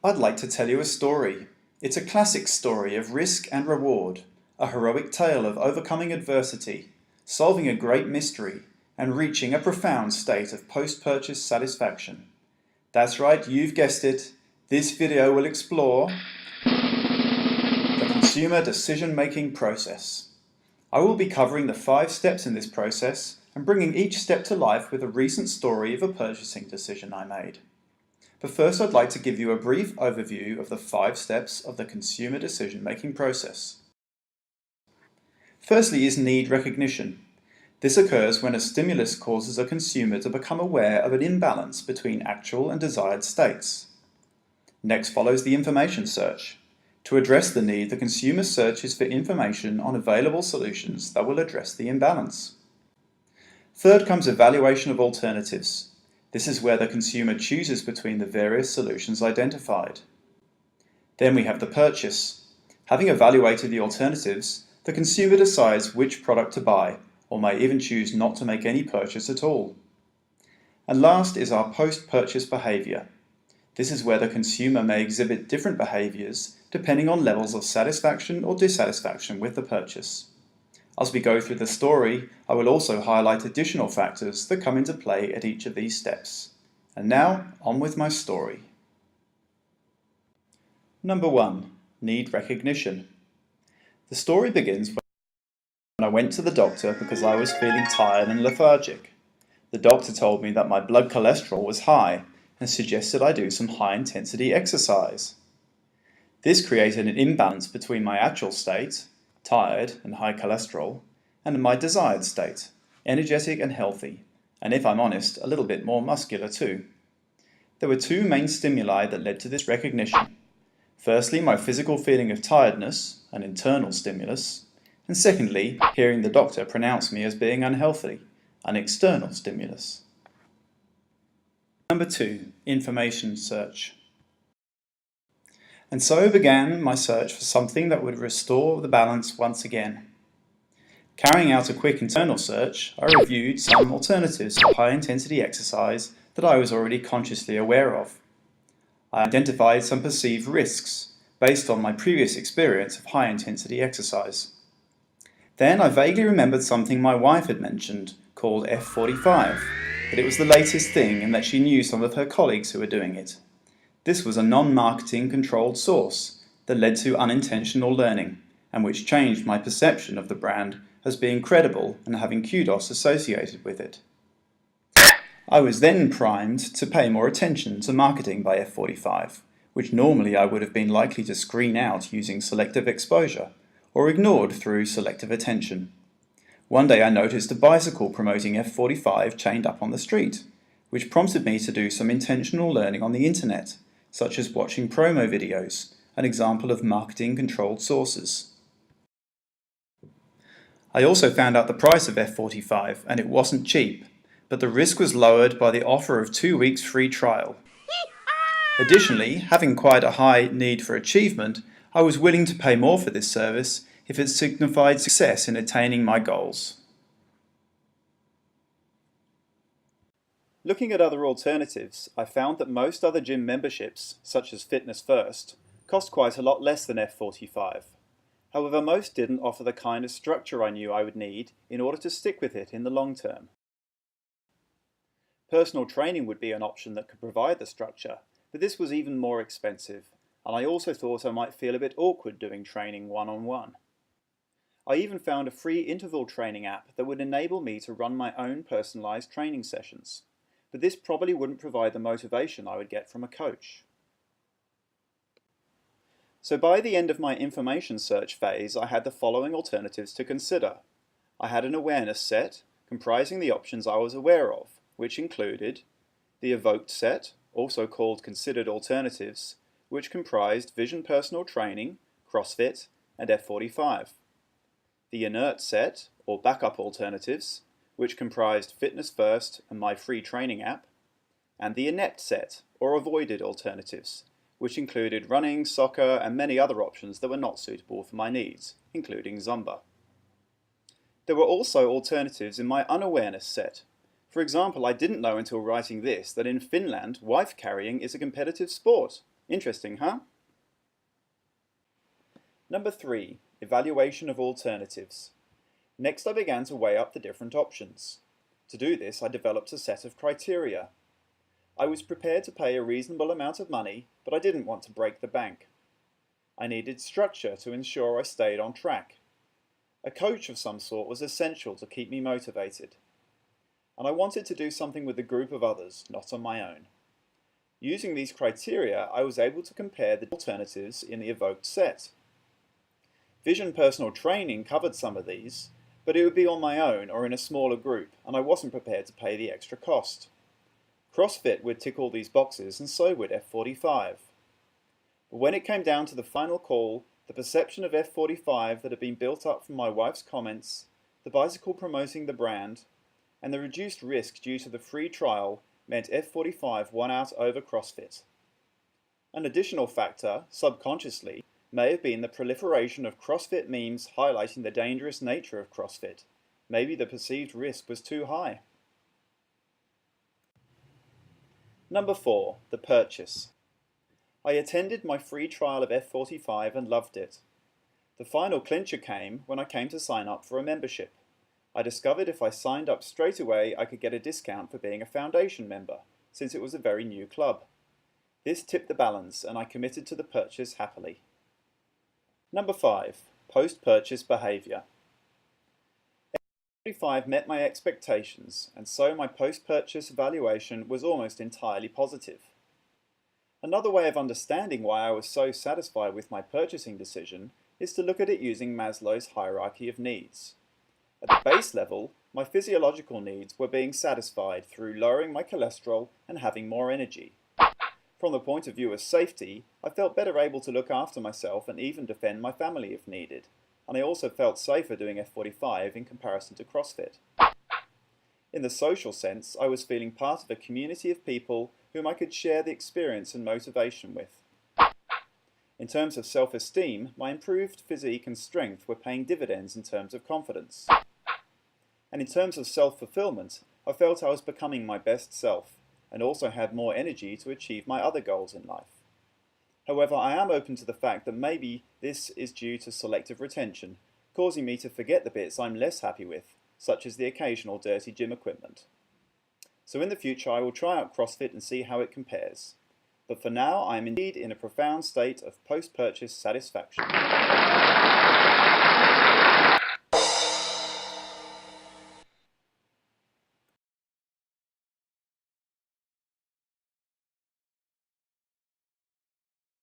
I'd like to tell you a story. It's a classic story of risk and reward, a heroic tale of overcoming adversity, solving a great mystery, and reaching a profound state of post-purchase satisfaction. That's right, you've guessed it. This video will explore the consumer decision-making process. I will be covering the 5 steps in this process and bringing each step to life with a recent story of a purchasing decision I made. But first, I'd like to give you a brief overview of the 5 steps of the consumer decision-making process. Firstly is need recognition. This occurs when a stimulus causes a consumer to become aware of an imbalance between actual and desired states. Next follows the information search. To address the need, the consumer searches for information on available solutions that will address the imbalance. Third comes evaluation of alternatives. This is where the consumer chooses between the various solutions identified. Then we have the purchase. Having evaluated the alternatives, the consumer decides which product to buy, or may even choose not to make any purchase at all. And last is our post-purchase behavior. This is where the consumer may exhibit different behaviors depending on levels of satisfaction or dissatisfaction with the purchase. As we go through the story, I will also highlight additional factors that come into play at each of these steps. And now, on with my story. Number 1. Need recognition. The story begins when I went to the doctor because I was feeling tired and lethargic. The doctor told me that my blood cholesterol was high and suggested I do some high-intensity exercise. This created an imbalance between my actual state, tired and high cholesterol, and my desired state, energetic and healthy, and if I'm honest, a little bit more muscular too. There were 2 main stimuli that led to this recognition. Firstly, my physical feeling of tiredness, an internal stimulus, and secondly, hearing the doctor pronounce me as being unhealthy, an external stimulus. Number 2. Information search. And so began my search for something that would restore the balance once again. Carrying out a quick internal search, I reviewed some alternatives for high-intensity exercise that I was already consciously aware of. I identified some perceived risks based on my previous experience of high-intensity exercise. Then I vaguely remembered something my wife had mentioned called F45, that it was the latest thing and that she knew some of her colleagues who were doing it. This was a non-marketing controlled source that led to unintentional learning and which changed my perception of the brand as being credible and having kudos associated with it. I was then primed to pay more attention to marketing by F45, which normally I would have been likely to screen out using selective exposure or ignored through selective attention. One day I noticed a bicycle promoting F45 chained up on the street, which prompted me to do some intentional learning on the internet, such as watching promo videos, an example of marketing-controlled sources. I also found out the price of F45, and it wasn't cheap, but the risk was lowered by the offer of 2 weeks free trial. Additionally, having quite a high need for achievement, I was willing to pay more for this service if it signified success in attaining my goals. Looking at other alternatives, I found that most other gym memberships, such as Fitness First, cost quite a lot less than F45. However, most didn't offer the kind of structure I knew I would need in order to stick with it in the long term. Personal training would be an option that could provide the structure, but this was even more expensive, and I also thought I might feel a bit awkward doing training one-on-one. I even found a free interval training app that would enable me to run my own personalized training sessions, but this probably wouldn't provide the motivation I would get from a coach. So by the end of my information search phase, I had the following alternatives to consider. I had an awareness set, comprising the options I was aware of, which included the evoked set, also called considered alternatives, which comprised Vision Personal Training, CrossFit, and F45. The inert set, or backup alternatives, which comprised Fitness First and my free training app, and the inept set, or avoided alternatives, which included running, soccer, and many other options that were not suitable for my needs, including Zumba. There were also alternatives in my unawareness set. For example, I didn't know until writing this that in Finland, wife carrying is a competitive sport. Interesting, huh? Number 3. Evaluation of alternatives. Next, I began to weigh up the different options. To do this, I developed a set of criteria. I was prepared to pay a reasonable amount of money, but I didn't want to break the bank. I needed structure to ensure I stayed on track. A coach of some sort was essential to keep me motivated. And I wanted to do something with a group of others, not on my own. Using these criteria, I was able to compare the alternatives in the evoked set. Vision Personal Training covered some of these, but it would be on my own or in a smaller group, and I wasn't prepared to pay the extra cost. CrossFit would tick all these boxes, and so would F45. But when it came down to the final call, the perception of F45 that had been built up from my wife's comments, the bicycle promoting the brand, and the reduced risk due to the free trial meant F45 won out over CrossFit. An additional factor, subconsciously, may have been the proliferation of CrossFit memes highlighting the dangerous nature of CrossFit. Maybe the perceived risk was too high. Number 4. The purchase. I attended my free trial of F45 and loved it. The final clincher came when I came to sign up for a membership. I discovered if I signed up straight away I could get a discount for being a foundation member, since it was a very new club. This tipped the balance and I committed to the purchase happily. Number 5. Post-purchase behaviour. F45 met my expectations, and so my post-purchase evaluation was almost entirely positive. Another way of understanding why I was so satisfied with my purchasing decision is to look at it using Maslow's hierarchy of needs. At the base level, my physiological needs were being satisfied through lowering my cholesterol and having more energy. From the point of view of safety, I felt better able to look after myself and even defend my family if needed, and I also felt safer doing F45 in comparison to CrossFit. In the social sense, I was feeling part of a community of people whom I could share the experience and motivation with. In terms of self-esteem, my improved physique and strength were paying dividends in terms of confidence. And in terms of self-fulfillment, I felt I was becoming my best self, and also had more energy to achieve my other goals in life. However, I am open to the fact that maybe this is due to selective retention, causing me to forget the bits I'm less happy with, such as the occasional dirty gym equipment. So in the future I will try out CrossFit and see how it compares. But for now I am indeed in a profound state of post-purchase satisfaction.